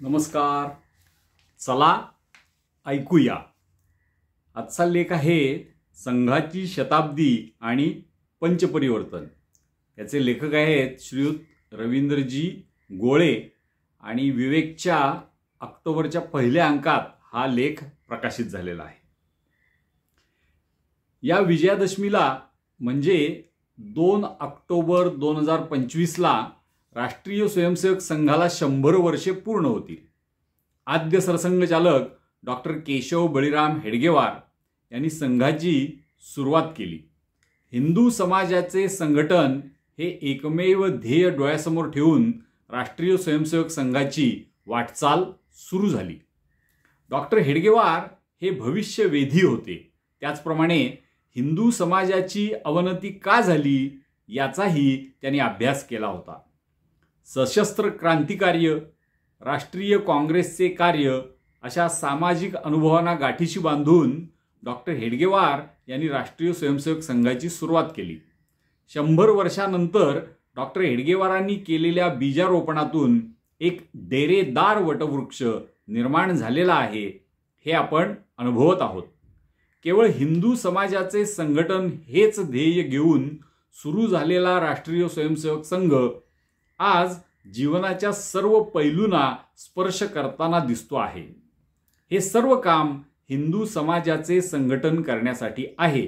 नमस्कार. चला ऐकूया. आजचा लेख आहे संघाची शताब्दी आणि पंचपरिवर्तन. याचे लेखक आहेत श्रीयुत रवींद्रजी गोळे आणि विवेकच्या ऑक्टोबरच्या पहिल्या अंकात हा लेख प्रकाशित झालेला आहे. या विजयादशमीला म्हणजे 2 ऑक्टोबर 2025ला राष्ट्रीय स्वयंसेवक संघाला 100 वर्षे पूर्ण होतील. आद्य सरसंघचालक डॉक्टर केशव बळीराम हेडगेवार यांनी संघाची सुरुवात केली. हिंदू समाजाचे संघटन हे एकमेव ध्येय डोळ्यासमोर ठेवून राष्ट्रीय स्वयंसेवक संघाची वाटचाल सुरू झाली. डॉक्टर हेडगेवार हे भविष्यवेधी होते. त्याचप्रमाणे हिंदू समाजाची अवनती का झाली याचाही त्यांनी अभ्यास केला होता. सशस्त्र क्रांतिकार्य, राष्ट्रीय काँग्रेसचे कार्य अशा सामाजिक अनुभवांना गाठीशी बांधून डॉक्टर हेडगेवार यांनी राष्ट्रीय स्वयंसेवक संघाची सुरुवात केली. 100 वर्षानंतर डॉक्टर हेडगेवारांनी केलेल्या बीजारोपणातून एक डेरेदार वटवृक्ष निर्माण झालेला आहे हे आपण अनुभवत आहोत. केवळ हिंदू समाजाचे संघटन हेच ध्येय घेऊन सुरू झालेला राष्ट्रीय स्वयंसेवक संघ आज जीवनाच्या सर्व पैलूंना स्पर्श करताना दिसतो आहे. हे सर्व काम हिंदू समाजाचे संघटन करण्यासाठी आहे.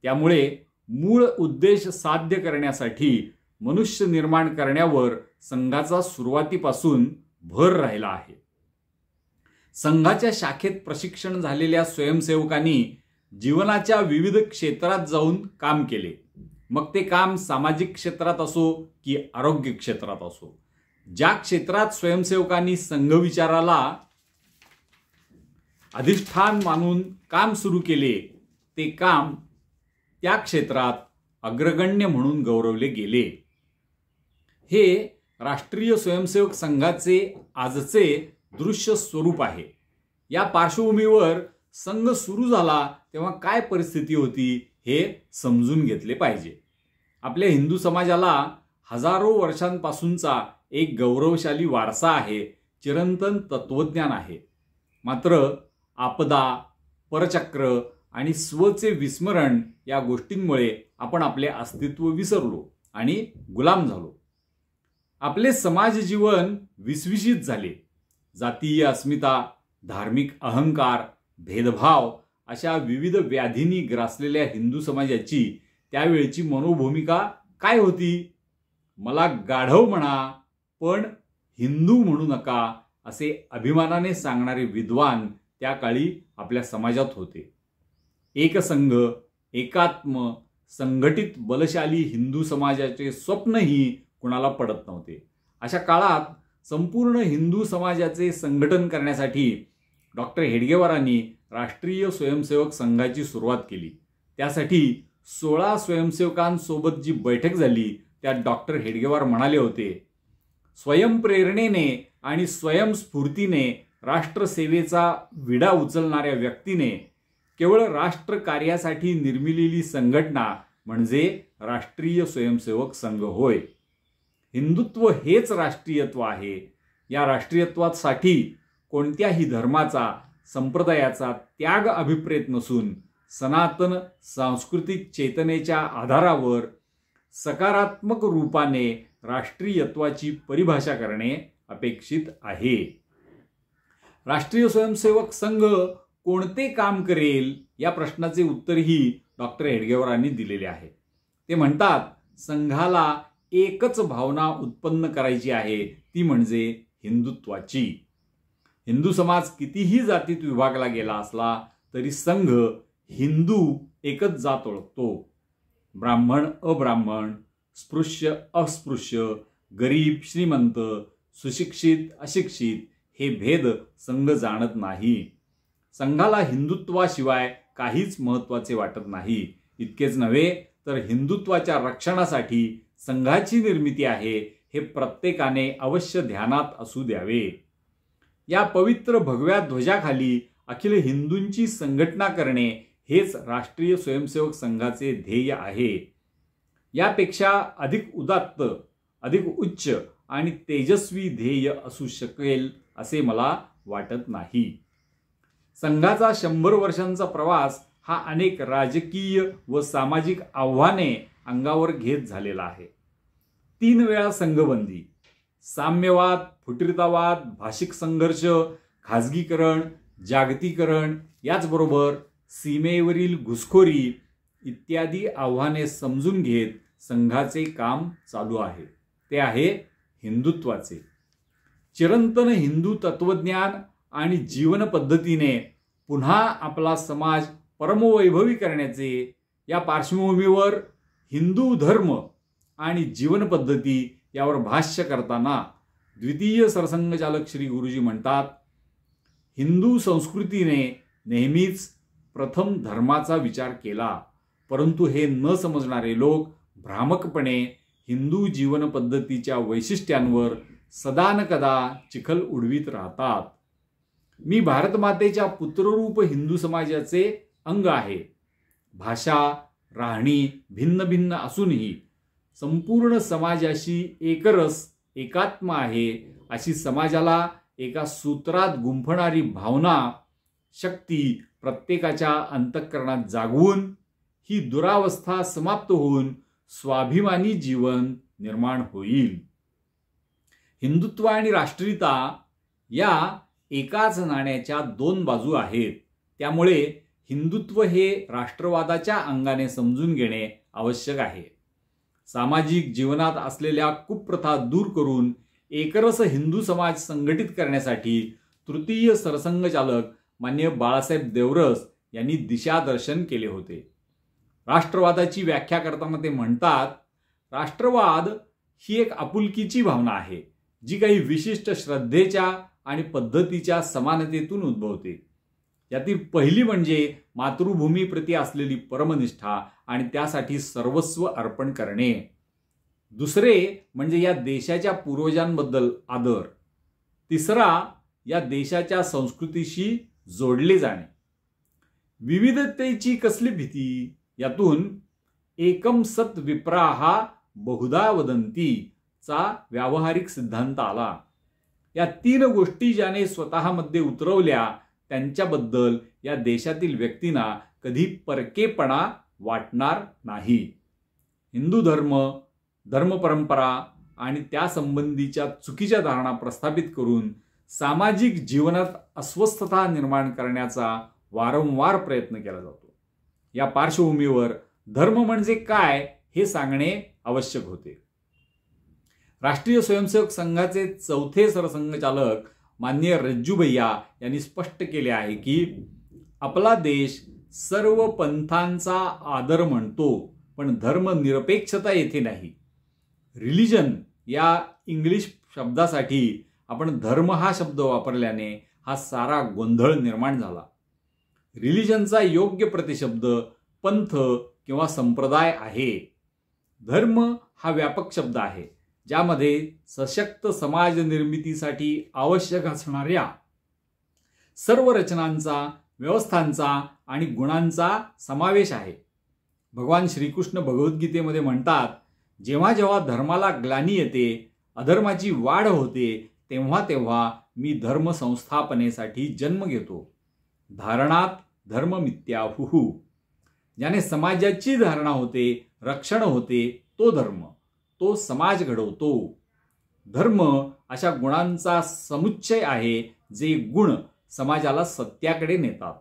त्यामुळे मूळ उद्देश साध्य करण्यासाठी मनुष्य निर्माण करण्यावर संघाचा सुरुवातीपासून भर राहिला आहे. संघाच्या शाखेत प्रशिक्षण झालेल्या स्वयंसेवकांनी जीवनाच्या विविध क्षेत्रात जाऊन काम केले. मग ते काम सामाजिक क्षेत्रात असो की आरोग्य क्षेत्रात असो. ज्या क्षेत्रात स्वयंसेवकांनी संघविचाराला अधिष्ठान मानून काम सुरू केले ते काम त्या क्षेत्रात अग्रगण्य म्हणून गौरवले गेले. हे राष्ट्रीय स्वयंसेवक संघाचे आजचे दृश्य स्वरूप आहे. या पार्श्वभूमीवर संघ सुरू झाला तेव्हा काय परिस्थिती होती हे समजून घेतले पाहिजे. आपल्या हिंदू समाजाला हजारो वर्षांपासूनचा एक गौरवशाली वारसा आहे, चिरंतन तत्वज्ञान आहे. मात्र आपदा, परचक्र आणि स्वचे विस्मरण या गोष्टींमुळे आपण आपले अस्तित्व विसरलो आणि गुलाम झालो. आपले समाज जीवन विस्विसित झाले. जातीय अस्मिता, धार्मिक अहंकार, भेदभाव अशा विविध व्याधींनी ग्रासलेल्या हिंदू समाजाची त्यावेळची मनोभूमिका काय होती? मला गाढव म्हणा पण हिंदू म्हणू नका असे अभिमानाने सांगणारे विद्वान त्या काळी आपल्या समाजात होते. एकसंघ, एकात्म, संघटित बलशाली हिंदू समाजाचे स्वप्नही कुणाला पडत नव्हते. अशा काळात संपूर्ण हिंदू समाजाचे संघटन करण्यासाठी डॉक्टर हेडगेवारांनी राष्ट्रीय स्वयंसेवक संघाची सुरुवात केली. त्यासाठी 16 स्वयंसेवकांसोबत जी बैठक झाली त्यात डॉक्टर हेडगेवार म्हणाले होते, स्वयंप्रेरणेने आणि स्वयंस्फूर्तीने राष्ट्रसेवेचा विडा उचलणाऱ्या व्यक्तीने केवळ राष्ट्र कार्यासाठी निर्मिलेली संघटना म्हणजे राष्ट्रीय स्वयंसेवक संघ होय. हिंदुत्व हेच राष्ट्रीयत्व आहे. या राष्ट्रीयत्वासाठी कोणत्याही धर्माचा, संप्रदायाचा त्याग अभिप्रेत नसून सनातन सांस्कृतिक चेतनेच्या आधारावर सकारात्मक रूपाने राष्ट्रीयत्वाची परिभाषा करणे अपेक्षित आहे. राष्ट्रीय स्वयंसेवक संघ कोणते काम करेल या प्रश्नाचे उत्तरही डॉक्टर हेडगेवारांनी दिलेले आहे. ते म्हणतात, संघाला एकच भावना उत्पन्न करायची आहे, ती म्हणजे हिंदुत्वाची. हिंदू समाज कितीही जातीत विभागला गेला असला तरी संघ हिंदू एकच जात ओळखतो. ब्राह्मण अब्राह्मण, स्पृश्य अस्पृश्य, गरीब श्रीमंत, सुशिक्षित अशिक्षित हे भेद संघ जाणत नाही. संघाला हिंदुत्वाशिवाय काहीच महत्त्वाचे वाटत नाही. इतकेच नव्हे तर हिंदुत्वाच्या रक्षणासाठी संघाची निर्मिती आहे हे प्रत्येकाने अवश्य ध्यानात असू द्यावे. या पवित्र भगव्या ध्वजाखाली अखिल हिंदूंची संघटना करणे हेच राष्ट्रीय स्वयंसेवक संघाचे ध्येय आहे. यापेक्षा अधिक उदात्त, अधिक उच्च आणि तेजस्वी ध्येय असू शकेल असे मला वाटत नाही. संघाचा 100 वर्षांचा प्रवास हा अनेक राजकीय व सामाजिक आव्हाने अंगावर घेत झालेला आहे. 3 वेळा संघबंदी, साम्यवाद, फुटीरतावाद, भाषिक संघर्ष, खाजगीकरण, जागतिकीकरण, याचबरोबर सीमेवरील घुसखोरी इत्यादी आव्हाने समजून घेत संघाचे काम चालू आहे. ते आहे हिंदुत्वाचे. चिरंतन हिंदू तत्वज्ञान आणि जीवन पद्धतीने पुन्हा आपला समाज परमवैभवी करण्याचे या पार्श्वभूमीवर हिंदू धर्म आणि जीवन पद्धती यावर भाष्य करताना द्वितीय सरसंघचालक श्री गुरुजी म्हणतात, हिंदू संस्कृतीने नेहमीच प्रथम धर्माचा विचार केला, परंतु हे न समजणारे लोक भ्रामकपणे हिंदू जीवन पद्धतीच्या वैशिष्ट्यांवर सदानकदा चिखल उडवीत राहतात. मी भारतमातेच्या पुत्ररूप हिंदू समाजाचे अंग आहे. भाषा, राहणी भिन्न भिन्न असूनही संपूर्ण समाजाशी एकरस एकात्म आहे, अशी समाजाला एका सूत्रात गुंफणारी भावना शक्ती प्रत्येकाच्या अंतःकरणात जागवून ही दुरावस्था समाप्त होऊन स्वाभिमानी जीवन निर्माण होईल. हिंदुत्व आणि राष्ट्रीयता या एकाच नाण्याच्या 2 बाजू आहेत. त्यामुळे हिंदुत्व हे राष्ट्रवादाच्या अंगाने समजून घेणे आवश्यक आहे. सामाजिक जीवनात असलेल्या कुप्रथा दूर करून एकरस हिंदू समाज संघटित करण्यासाठी तृतीय सरसंघचालक माननीय बाळासाहेब देवरस यांनी दिशादर्शन केले होते. राष्ट्रवादाची व्याख्या करताना ते म्हणतात, राष्ट्रवाद ही एक आपुलकीची भावना आहे, जी काही विशिष्ट श्रद्धेच्या आणि पद्धतीच्या समानतेतून उद्भवते. यातील पहिली म्हणजे मातृभूमीप्रती असलेली परमनिष्ठा आणि त्यासाठी सर्वस्व अर्पण करणे. दुसरे म्हणजे या देशाच्या पूर्वजांबद्दल आदर. तिसरा या देशाच्या संस्कृतीशी जोडले जाणे. विविधतेची कसली भीती, यातून एकम सत विप्राहा बहुधा वदंती चा व्यावहारिक सिद्धांत आला. या 3 गोष्टी ज्याने स्वतःमध्ये उतरवल्या त्यांच्याबद्दल या देशातील व्यक्तींना कधी परकेपणा वाटणार नाही. हिंदू धर्म, धर्मपरंपरा आणि त्यासंबंधीच्या चुकीच्या धारणा प्रस्थापित करून सामाजिक जीवनात अस्वस्थता निर्माण करण्याचा वारंवार प्रयत्न केला जातो. या पार्श्वभूमीवर धर्म म्हणजे काय हे सांगणे आवश्यक होते. राष्ट्रीय स्वयंसेवक संघाचे 4थे सरसंघचालक माननीय रज्जूभैया यांनी स्पष्ट केले आहे की आपला देश सर्व पंथांचा आदर म्हणतो, पण धर्मनिरपेक्षता येथे नाही. रिलिजन या इंग्लिश शब्दासाठी आपण धर्म हा शब्द वापरल्याने हा सारा गोंधळ निर्माण झाला. रिलिजनचा योग्य प्रतिशब्द पंथ किंवा संप्रदाय आहे. धर्म हा व्यापक शब्द आहे, ज्यामध्ये सशक्त समाज निर्मितीसाठी आवश्यक असणाऱ्या सर्व रचनांचा, व्यवस्थांचा आणि गुणांचा समावेश आहे. भगवान श्रीकृष्ण भगवद्गीतेमध्ये म्हणतात, जेव्हा जेव्हा धर्माला ग्लानी येते, अधर्माची वाढ होते, तेव्हा तेव्हा मी धर्म संस्थापनेसाठी जन्म घेतो. धारणात धर्म मिथ्याहुः. ज्याने समाजाची धारणा होते, रक्षण होते, तो धर्म, तो समाज घडवतो. धर्म अशा गुणांचा समुच्चय आहे, जे गुण समाजाला सत्याकडे नेतात.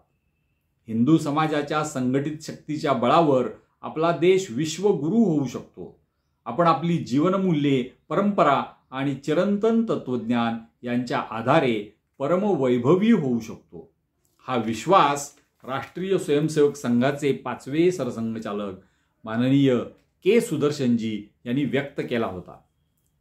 हिंदू समाजाच्या संघटित शक्तीच्या बळावर आपला देश विश्वगुरू होऊ शकतो. आपण आपली जीवनमूल्ये, परंपरा आणि चिरंतन तत्वज्ञान यांच्या आधारे परमवैभवी होऊ शकतो. हा विश्वास राष्ट्रीय स्वयंसेवक संघाचे 5वे सरसंघचालक माननीय के सुदर्शनजी यांनी व्यक्त केला होता.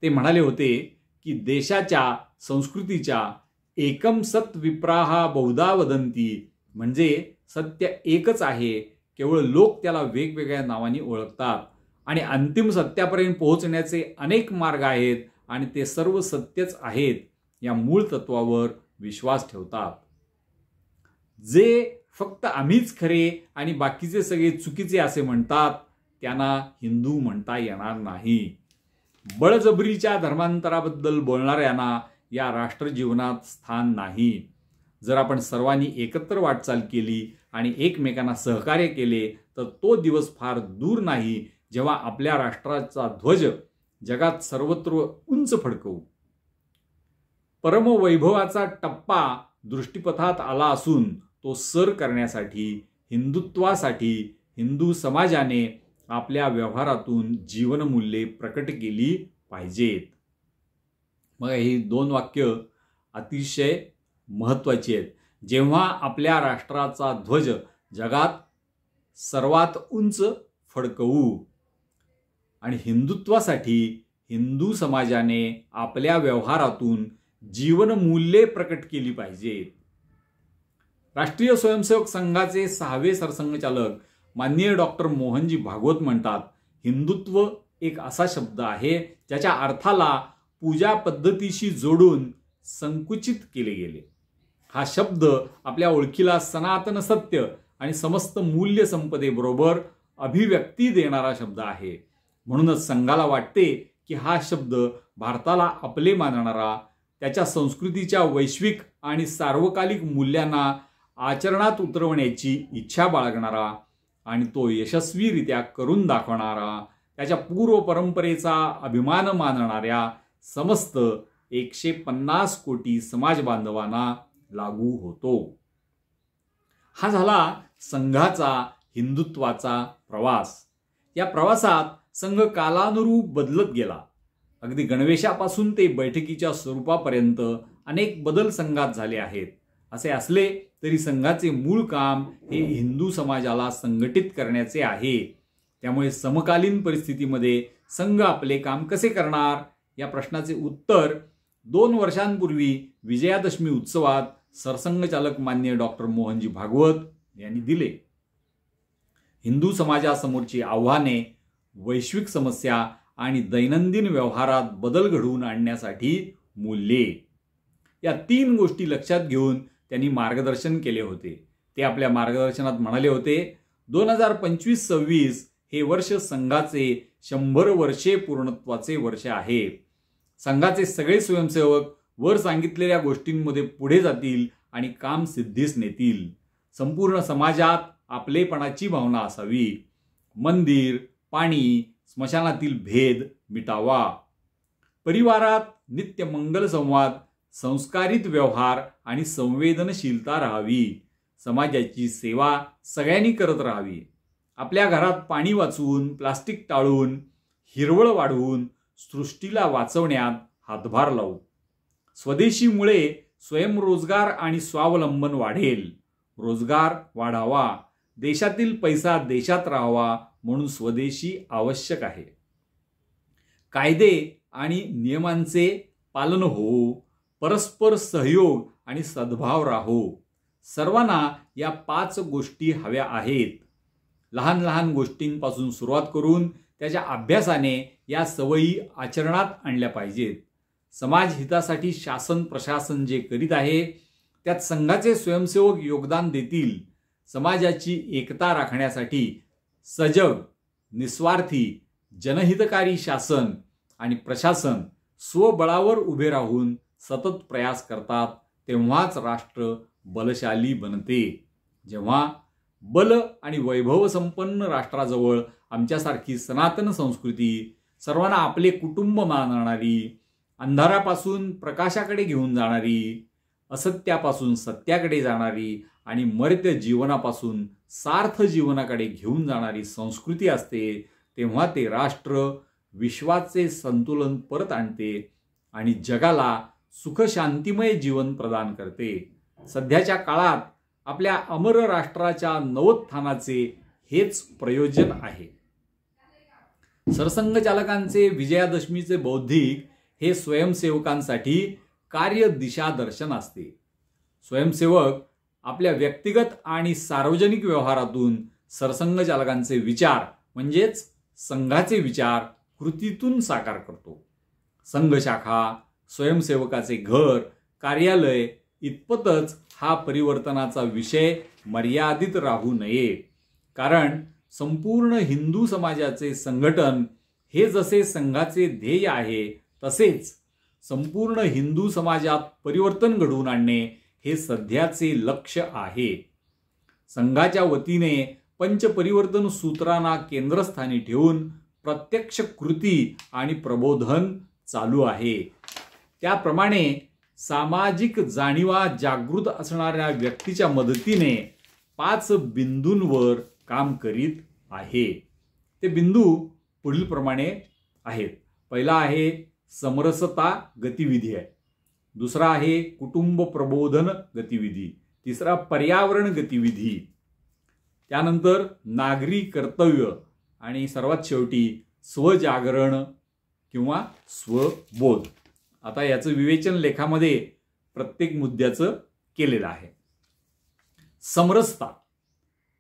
ते म्हणाले होते की देशाच्या संस्कृतीच्या एकम सत विप्राहा बहुधा वदंती म्हणजे सत्य एकच आहे, केवळ लोक त्याला वेगवेगळ्या नावांनी ओळखतात आणि अंतिम सत्यापर्यंत पोहोचण्याचे अनेक मार्ग आहेत आणि ते सर्व सत्यच आहेत या मूळ तत्वावर विश्वास ठेवतात. जे फक्त आम्हीच खरे आणि बाकीचे सगळे चुकीचे असे म्हणतात, त्यांना हिंदू म्हणता येणार नाही. बळजबरीच्या धर्मांतराबद्दल बोलणाऱ्यांना या राष्ट्रजीवनात स्थान नाही. जर आपण सर्वांनी एकत्र वाटचाल केली आणि एकमेकांना सहकार्य केले तर तो दिवस फार दूर नाही जेव्हा आपल्या राष्ट्राचा ध्वज जगात सर्वत्र उंच फडकवू. परमवैभवाचा टप्पा दृष्टीपथात आला असून तो सर करण्यासाठी हिंदुत्वासाठी हिंदू समाजाने आपल्या व्यवहारातून जीवनमूल्ये प्रकट केली पाहिजेत. मग ही 2 वाक्य अतिशय महत्त्वाची आहेत. जेव्हा आपल्या राष्ट्राचा ध्वज जगात सर्वात उंच फडकवू आणि हिंदुत्वासाठी हिंदू समाजाने आपल्या व्यवहारातून जीवनमूल्ये प्रकट केली पाहिजेत. राष्ट्रीय स्वयंसेवक संघाचे 6वे सरसंघचालक माननीय डॉक्टर मोहनजी भागवत म्हणतात, हिंदुत्व एक असा शब्द आहे ज्याच्या अर्थाला पूजा पद्धतीशी जोडून संकुचित केले गेले. हा शब्द आपल्या ओळखीला सनातन सत्य आणि समस्त मूल्य संपदेबरोबर अभिव्यक्ती देणारा शब्द आहे. म्हणूनच संघाला वाटते की हा शब्द भारताला आपले मानणारा, त्याच्या संस्कृतीच्या वैश्विक आणि सार्वकालिक मूल्यांना आचरणात उतरवण्याची इच्छा बाळगणारा आणि तो यशस्वीरित्या करून दाखवणारा, त्याच्या पूर्व परंपरेचा अभिमान मानणाऱ्या समस्त 150 कोटी समाज बांधवांना लागू होतो. हा झाला संघाचा हिंदुत्वाचा प्रवास. या प्रवासात संघ कालानुरूप बदलत गेला. अगदी गणवेशापासून ते बैठकीच्या स्वरूपापर्यंत अनेक बदल संघात झाले आहेत. असे असले तरी संघाचे मूळ काम हे हिंदू समाजाला संघटित करण्याचे आहे. त्यामुळे समकालीन परिस्थितीमध्ये संघ आपले काम कसे करणार या प्रश्नाचे उत्तर 2 वर्षांपूर्वी विजयादशमी उत्सवात सरसंघचालक माननीय डॉक्टर मोहनजी भागवत यांनी दिले. हिंदू समाजासमोरची आव्हाने, वैश्विक समस्या आणि दैनंदिन व्यवहारात बदल घडवून आणण्यासाठी मूल्ये, या 3 गोष्टी लक्षात घेऊन त्यांनी मार्गदर्शन केले होते. ते आपल्या मार्गदर्शनात म्हणाले होते, 2025-26 हे वर्ष संघाचे 100 वर्षे पूर्णत्वाचे वर्ष आहे. संघाचे सगळे स्वयंसेवक वर सांगितलेल्या गोष्टींमध्ये पुढे जातील आणि काम सिद्धीस नेतील. संपूर्ण समाजात आपलेपणाची भावना असावी. मंदिर, पाणी, स्मशानातील भेद मिटावा. परिवारात नित्य मंगल संवाद, संस्कारित व्यवहार आणि संवेदनशीलता राहावी. समाजाची सेवा सगळ्यांनी करत राहावी. आपल्या घरात पाणी वाचवून, प्लास्टिक टाळून, हिरवळ वाढवून सृष्टीला वाचवण्यात हातभार लावू. स्वदेशीमुळे स्वयंरोजगार आणि स्वावलंबन वाढेल. रोजगार वाढावा, देशातील पैसा देशात राहावा म्हणून स्वदेशी आवश्यक आहे. कायदे आणि नियमांचे पालन हो. परस्पर सहयोग आणि सद्भाव राहो. सर्वांना या 5 गोष्टी हव्या आहेत. लहान लहान गोष्टींपासून सुरुवात करून त्याच्या अभ्यासाने या सवयी आचरणात आणल्या पाहिजेत. समाज हितासाठी शासन प्रशासन जे करीत आहे त्यात संघाचे स्वयंसेवक योगदान देतील. समाजाची एकता राखण्यासाठी सजग, निस्वार्थी, जनहितकारी शासन आणि प्रशासन स्वबळावर उभे राहून सतत प्रयास करतात तेव्हाच राष्ट्र बलशाली बनते. जेव्हा बल आणि वैभव संपन्न राष्ट्राजवळ आमच्यासारखी सनातन संस्कृती, सर्वांना आपले कुटुंब मानणारी, अंधारापासून प्रकाशाकडे घेऊन जाणारी, असत्यापासून सत्याकडे जाणारी आणि मर्त्य जीवनापासून सार्थ जीवनाकडे घेऊन जाणारी संस्कृती असते, तेव्हा ते राष्ट्र विश्वाचे संतुलन परत आणते आणि जगाला सुखशांतिमय जीवन प्रदान करते. सध्याच्या काळात आपल्या अमर राष्ट्राच्या नवोत्थानाचे हेच प्रयोजन आहे. सरसंघचालकांचे विजयादशमीचे बौद्धिक हे स्वयंसेवकांसाठी कार्य दिशा दर्शन असते. स्वयंसेवक आपल्या व्यक्तिगत आणि सार्वजनिक व्यवहारातून सरसंघचालकांचे विचार म्हणजेच संघाचे विचार कृतीतून साकार करतो. संघ शाखा, स्वयंसेवकाचे घर, कार्यालय इतपतच हा परिवर्तनाचा विषय मर्यादित राहू नये. कारण संपूर्ण हिंदू समाजाचे संघटन हे जसे संघाचे ध्येय आहे तसेच संपूर्ण हिंदू समाजात परिवर्तन घडवून आणणे हे सध्याचे लक्ष्य आहे. संघाच्या वतीने पंचपरिवर्तन सूत्रांना केंद्रस्थानी ठेवून प्रत्यक्ष कृती आणि प्रबोधन चालू आहे. त्याप्रमाणे सामाजिक जाणीवा जागृत असणाऱ्या व्यक्तीच्या मदतीने 5 बिंदूंवर काम करीत आहे. ते बिंदू पुढील प्रमाणे आहेत. पहिला आहे समरसता गतिविधी आहे. दुसरा आहे कुटुंब प्रबोधन गतिविधी. तिसरा पर्यावरण गतिविधी. त्यानंतर नागरी कर्तव्य आणि सर्वात शेवटी स्वजागरण किंवा स्वबोध. आता याचं विवेचन लेखामध्ये प्रत्येक मुद्द्याचं केलेलं आहे. समरसता.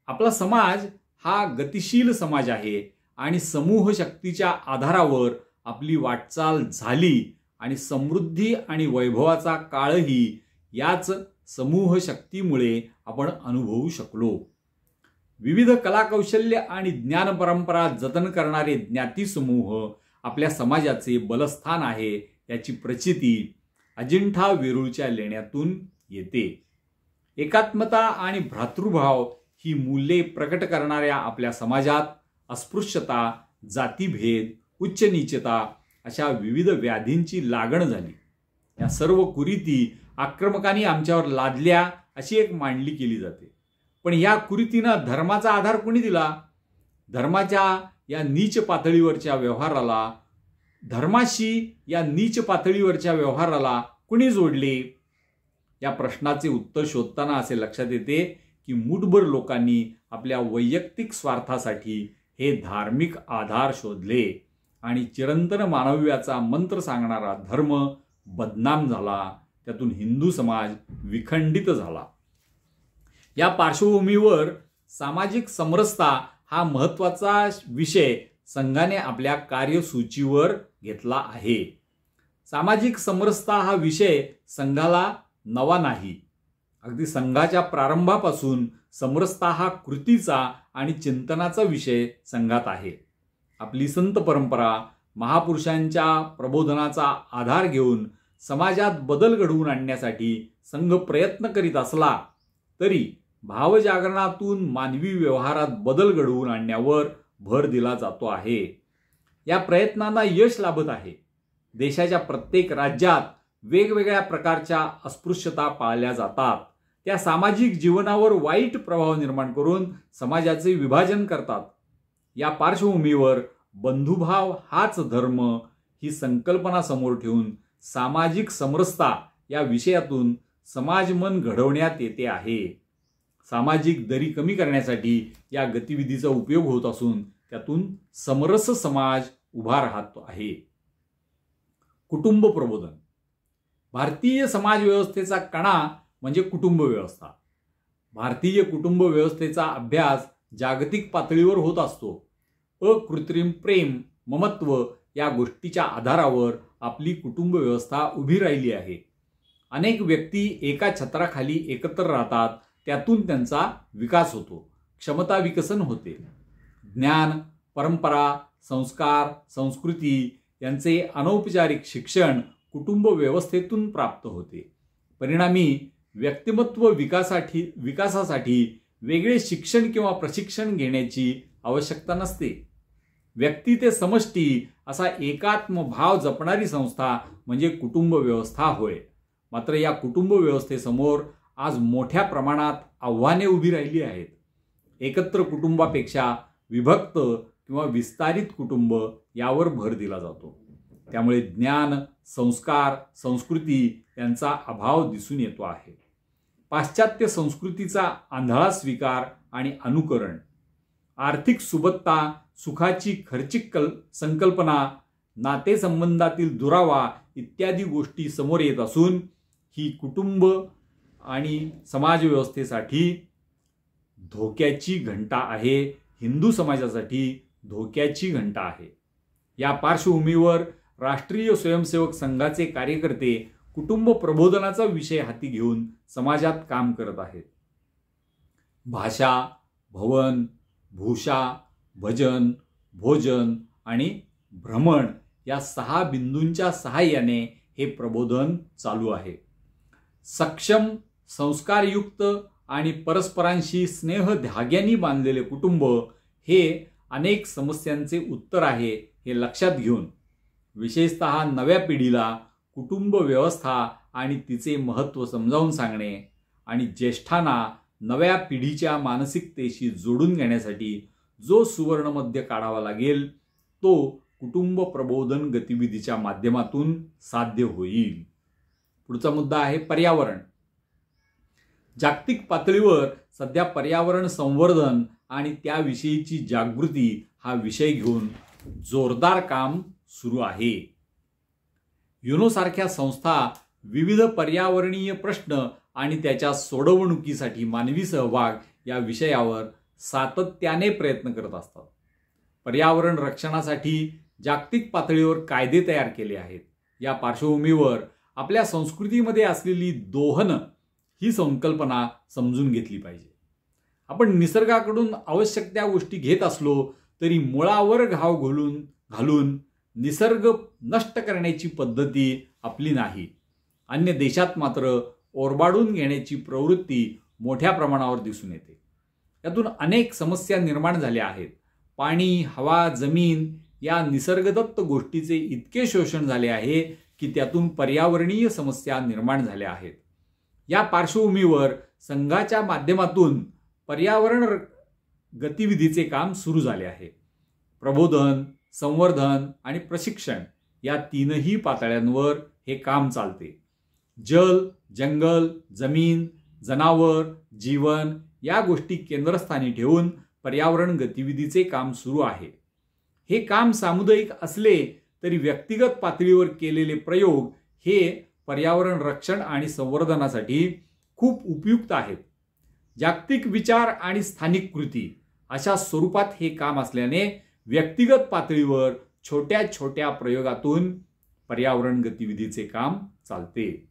आपला समाज हा गतिशील समाज आहे आणि समूह शक्तीच्या आधारावर आपली वाटचाल झाली आणि समृद्धी आणि वैभवाचा काळही याच समूह शक्तीमुळे आपण अनुभवू शकलो. विविध कलाकौशल्य आणि ज्ञान परंपरा जतन करणारे ज्ञाती समूह आपल्या समाजाचे बलस्थान आहे याची प्रचिती अजिंठा वेरूळच्या लेण्यातून येते. एकात्मता आणि भ्रातृभाव ही मूल्ये प्रकट करणाऱ्या आपल्या समाजात अस्पृश्यता, जातीभेद, उच्च नीचता अशा विविध व्याधींची लागण झाली. या सर्व कुरीती आक्रमकांनी आमच्यावर लादल्या अशी एक मांडणी केली जाते. पण या कुरीतींना धर्माचा आधार कोणी दिला? धर्माच्या या नीच पातळीवरच्या व्यवहाराला कुणी जोडले? या प्रश्नाचे उत्तर शोधताना असे लक्षात येते की मूठभर लोकांनी आपल्या वैयक्तिक स्वार्थासाठी हे धार्मिक आधार शोधले आणि चिरंतन मानव्याचा मंत्र सांगणारा धर्म बदनाम झाला. त्यातून हिंदू समाज विखंडित झाला. या पार्श्वभूमीवर सामाजिक समरसता हा महत्त्वाचा विषय संघाने आपल्या कार्यसूचीवर घेतला आहे. सामाजिक समरसता हा विषय संघाला नवा नाही. अगदी संघाच्या प्रारंभापासून समरसता हा कृतीचा आणि चिंतनाचा विषय संघात आहे. आपली संत परंपरा महापुरुषांच्या प्रबोधनाचा आधार घेऊन समाजात बदल घडवून आणण्यासाठी संघ प्रयत्न करीत असला तरी भावजागरणातून मानवी व्यवहारात बदल घडवून आणण्यावर भर दिला जातो आहे. या प्रयत्नांना यश लाभत आहे. देशाच्या प्रत्येक राज्यात वेगवेगळ्या प्रकारच्या अस्पृश्यता पाळल्या जातात. त्या सामाजिक जीवनावर वाईट प्रभाव निर्माण करून समाजाचे विभाजन करतात. या पार्श्वभूमीवर बंधुभाव हाच धर्म ही संकल्पना समोर ठेवून सामाजिक समरसता या विषयातून समाजमन घडवण्यात येते आहे. सामाजिक दरी कमी करण्यासाठी या गतिविधीचा उपयोग होत असून त्यातून समरस समाज उभा राहत आहे. कुटुंब प्रबोधन. भारतीय समाज व्यवस्थेचा कणा म्हणजे कुटुंब व्यवस्था. भारतीय कुटुंब व्यवस्थेचा अभ्यास जागतिक पातळीवर होत असतो. अकृत्रिम प्रेम, ममत्व या गोष्टीच्या आधारावर आपली कुटुंब व्यवस्था उभी राहिली आहे. अनेक व्यक्ती एका छत्राखाली एकत्र राहतात. त्यातून त्यांचा विकास होतो, क्षमता विकसन होते. ज्ञान, परंपरा, संस्कार, संस्कृती यांचे अनौपचारिक शिक्षण कुटुंब व्यवस्थेतून प्राप्त होते. परिणामी व्यक्तिमत्व विकासासाठी वेगळे शिक्षण किंवा प्रशिक्षण घेण्याची आवश्यकता नसते. व्यक्ती ते समष्टी असा एकात्म भाव जपणारी संस्था म्हणजे कुटुंब व्यवस्था होय. मात्र या कुटुंब व्यवस्थेसमोर आज मोठ्या प्रमाणात आव्हाने उभी राहिली आहेत. एकत्र कुटुंबापेक्षा विभक्त किंवा विस्तारित कुटुंब यावर भर दिला जातो. त्यामुळे ज्ञान, संस्कार, संस्कृती यांचा अभाव दिसून येतो आहे. पाश्चात्य संस्कृतीचा आंधळा स्वीकार आणि अनुकरण, आर्थिक सुबत्ता, सुखाची खर्चिक संकल्पना, नातेसंबंधातील दुरावा इत्यादी गोष्टी समोर येत असून ही कुटुंब आणि समाज व्यवस्थेसाठी धोक्याची घंटा आहे. हिंदू समाजासाठी धोक्याची घंटा आहे. या पार्श्वभूमीवर राष्ट्रीय स्वयंसेवक संघाचे कार्यकर्ते कुटुंब प्रबोधनाचा विषय हाती घेऊन समाजात काम करत आहेत. भाषा, भवन, भूषा, भजन, भोजन आणि भ्रमण या 6 बिंदूंच्या सहाय्याने हे प्रबोधन चालू आहे. सक्षम, संस्कारयुक्त आणि परस्परांशी स्नेह धाग्यांनी बांधलेले कुटुंब हे अनेक समस्यांचे उत्तर आहे हे लक्षात घेऊन विशेषतः नव्या पिढीला कुटुंब व्यवस्था आणि तिचे महत्त्व समजावून सांगणे आणि ज्येष्ठांना नव्या पिढीच्या मानसिकतेशी जोडून घेण्यासाठी जो सुवर्णमध्य काढावा लागेल तो कुटुंब प्रबोधन गतिविधीच्या माध्यमातून साध्य होईल. पुढचा मुद्दा आहे पर्यावरण. जागतिक पातळीवर सध्या पर्यावरण संवर्धन आणि त्याविषयीची जागृती हा विषय घेऊन जोरदार काम सुरू आहे. युनो सारख्या संस्था विविध पर्यावरणीय प्रश्न आणि त्याच्या सोडवणुकीसाठी मानवी सहभाग या विषयावर सातत्याने प्रयत्न करत असतात. पर्यावरण रक्षणासाठी जागतिक पातळीवर कायदे तयार केले आहेत. या पार्श्वभूमीवर आपल्या संस्कृतीमध्ये असलेली दोहन ही संकल्पना समजून घेतली पाहिजे. आपण निसर्गाकडून आवश्यक त्या गोष्टी घेत असलो तरी मुळावर घाव घालून निसर्ग नष्ट करण्याची पद्धती आपली नाही. अन्य देशात मात्र ओरबाडून घेण्याची प्रवृत्ती मोठ्या प्रमाणावर दिसून येते. यातून अनेक समस्या निर्माण झाल्या आहेत. पाणी, हवा, जमीन या निसर्गदत्त गोष्टीचे इतके शोषण झाले आहे की त्यातून पर्यावरणीय समस्या निर्माण झाल्या आहेत. या पार्श्वभूमीवर संघाच्या माध्यमातून पर्यावरण गतिविधीचे काम सुरू झाले आहे. प्रबोधन, संवर्धन आणि प्रशिक्षण या 3ही पातळ्यांवर हे काम चालते. जल, जंगल, जमीन, जनावर, जीवन या गोष्टी केंद्रस्थानी ठेवून पर्यावरण गतिविधीचे काम सुरू आहे. हे काम सामुदायिक असले तरी व्यक्तिगत पातळीवर केलेले प्रयोग हे पर्यावरण रक्षण आणि संवर्धनासाठी खूप उपयुक्त आहेत. जागतिक विचार आणि स्थानिक कृती अशा स्वरूपात हे काम असल्याने व्यक्तिगत पातळीवर छोट्या छोट्या प्रयोगातून पर्यावरण गतिविधीचे काम चालते.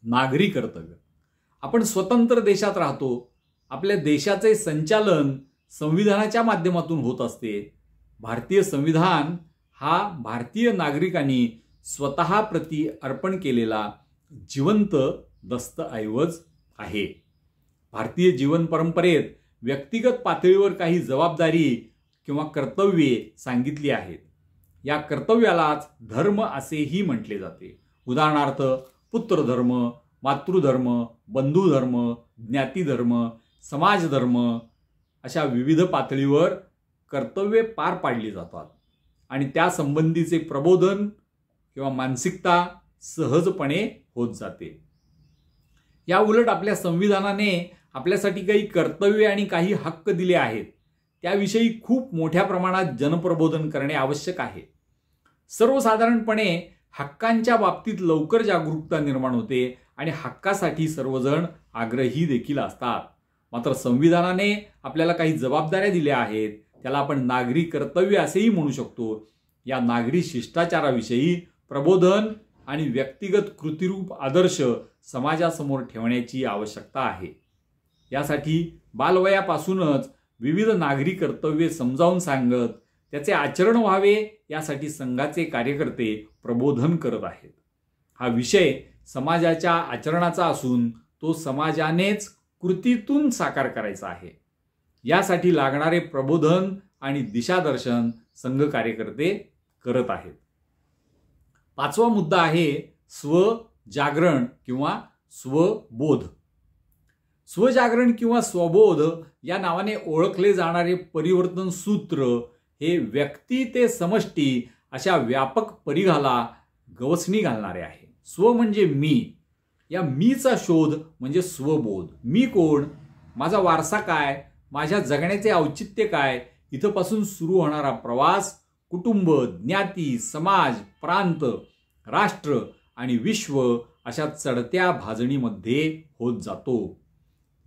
नागरी कर्तव्य. आपण स्वतंत्र देशात राहतो. आपल्या देशाचे संचालन संविधानाच्या माध्यमातून होत असते. भारतीय संविधान हा भारतीय नागरिकांनी स्वतः प्रती अर्पण केलेला जिवंत दस्तऐवज आहे. भारतीय जीवन परंपरेत व्यक्तिगत पातळीवर काही जबाबदारी किंवा कर्तव्ये सांगितली आहेत. या कर्तव्यालाच धर्म असेही म्हटले जाते. उदाहरणार्थ पुत्रधर्म, मातृधर्म, बंधुधर्म, ज्ञातिधर्म, समाजधर्म अशा विविध पातळीवर कर्तव्ये पार पाडली जातात आणि त्यासंबंधीचे प्रबोधन किंवा मानसिकता सहजपणे होत जाते. या उलट आपल्या संविधानाने आपल्यासाठी काही कर्तव्ये आणि काही हक्क दिले आहेत. त्याविषयी खूप मोठ्या प्रमाणात जनप्रबोधन करणे आवश्यक आहे. सर्वसाधारणपणे हक्कांच्या बाबतीत लवकर जागरूकता निर्माण होते आणि हक्कासाठी सर्वजण आग्रही देखील असतात. मात्र संविधानाने आपल्याला काही जबाबदाऱ्या दिल्या आहेत. त्याला आपण नागरी कर्तव्य असेही म्हणू शकतो. या नागरी शिष्टाचाराविषयी प्रबोधन आणि व्यक्तिगत कृतिरूप आदर्श समाजासमोर ठेवण्याची आवश्यकता आहे. यासाठी बालवयापासूनच विविध नागरी कर्तव्ये समजावून सांगत त्याचे आचरण व्हावे यासाठी संघाचे कार्यकर्ते प्रबोधन करत आहेत. हा विषय समाजाच्या आचरणाचा असून तो समाजानेच कृतीतून साकार करायचा आहे. यासाठी लागणारे प्रबोधन आणि दिशादर्शन संघ कार्यकर्ते करत आहेत. 5वा मुद्दा आहे स्वजागरण किंवा स्वबोध. स्वजागरण किंवा स्वबोध या नावाने ओळखले जाणारे परिवर्तन सूत्र हे व्यक्ती ते समष्टी अशा व्यापक परिघाला गवसणी घालणारे आहे. स्व म्हणजे मी. या मीचा शोध म्हणजे स्वबोध. मी कोण, माझा वारसा काय, माझ्या जगण्याचे औचित्य काय, इथपासून सुरू होणारा प्रवास कुटुंब, ज्ञाती, समाज, प्रांत, राष्ट्र आणि विश्व अशा चढत्या भाजणीमध्ये होत जातो.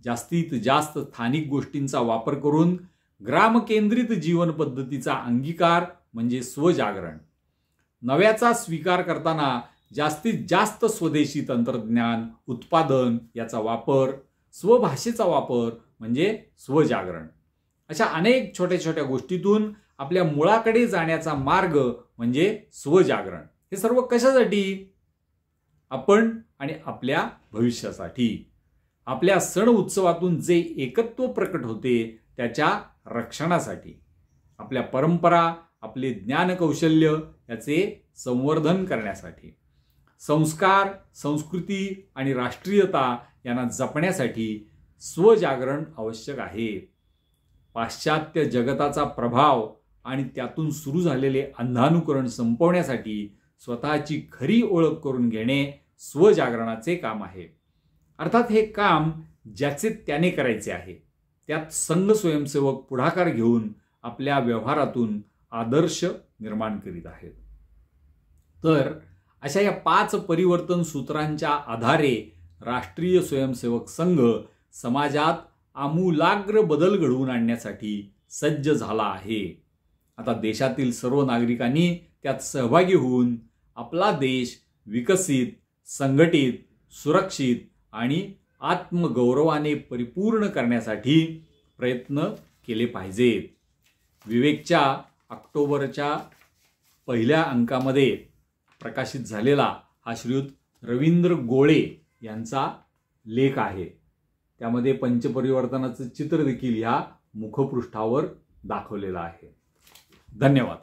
जास्तीत जास्त स्थानिक गोष्टींचा वापर करून ग्रामकेंद्रित जीवन पद्धतीचा अंगीकार म्हणजे स्वजागरण. नव्याचा स्वीकार करताना जास्तीत जास्त स्वदेशी तंत्रज्ञान, उत्पादन याचा वापर, स्वभाषेचा वापर म्हणजे स्वजागरण. अशा अनेक छोट्या छोट्या गोष्टीतून आपल्या मुळाकडे जाण्याचा मार्ग म्हणजे स्वजागरण. हे सर्व कशासाठी? आपण आणि आपल्या भविष्यासाठी. आपल्या सण उत्सवातून जे एकत्व प्रकट होते त्याच्या रक्षणासाठी. आपल्या परंपरा, आपले ज्ञान कौशल्य याचे संवर्धन करण्यासाठी. संस्कार, संस्कृती आणि राष्ट्रीयता यांना जपण्यासाठी स्वजागरण आवश्यक आहे. पाश्चात्य जगताचा प्रभाव आणि त्यातून सुरू झालेले अंधानुकरण संपवण्यासाठी स्वतःची खरी ओळख करून घेणे स्वजागरणाचे काम आहे. अर्थात हे काम ज्याचे त्याने करायचे आहे. त्यात संघ स्वयंसेवक पुढाकार घेऊन आपल्या व्यवहारातून आदर्श निर्माण करीत आहेत. तर अशा या 5 परिवर्तन सूत्रांच्या आधारे राष्ट्रीय स्वयंसेवक संघ समाजात आमूलाग्र बदल घडवून आणण्यासाठी सज्ज झाला आहे. आता देशातील सर्व नागरिकांनी त्यात सहभागी होऊन आपला देश विकसित, संघटित, सुरक्षित आणि आत्मगौरवाने परिपूर्ण करण्यासाठी प्रयत्न केले पाहिजेत. विवेकच्या ऑक्टोबरच्या पहिल्या अंकामध्ये प्रकाशित झालेला हा श्रीयुत रवींद्र गोळे यांचा लेख आहे. त्यामध्ये पंचपरिवर्तनाचं चित्र देखील ह्या मुखपृष्ठावर दाखवलेलं आहे. धन्यवाद.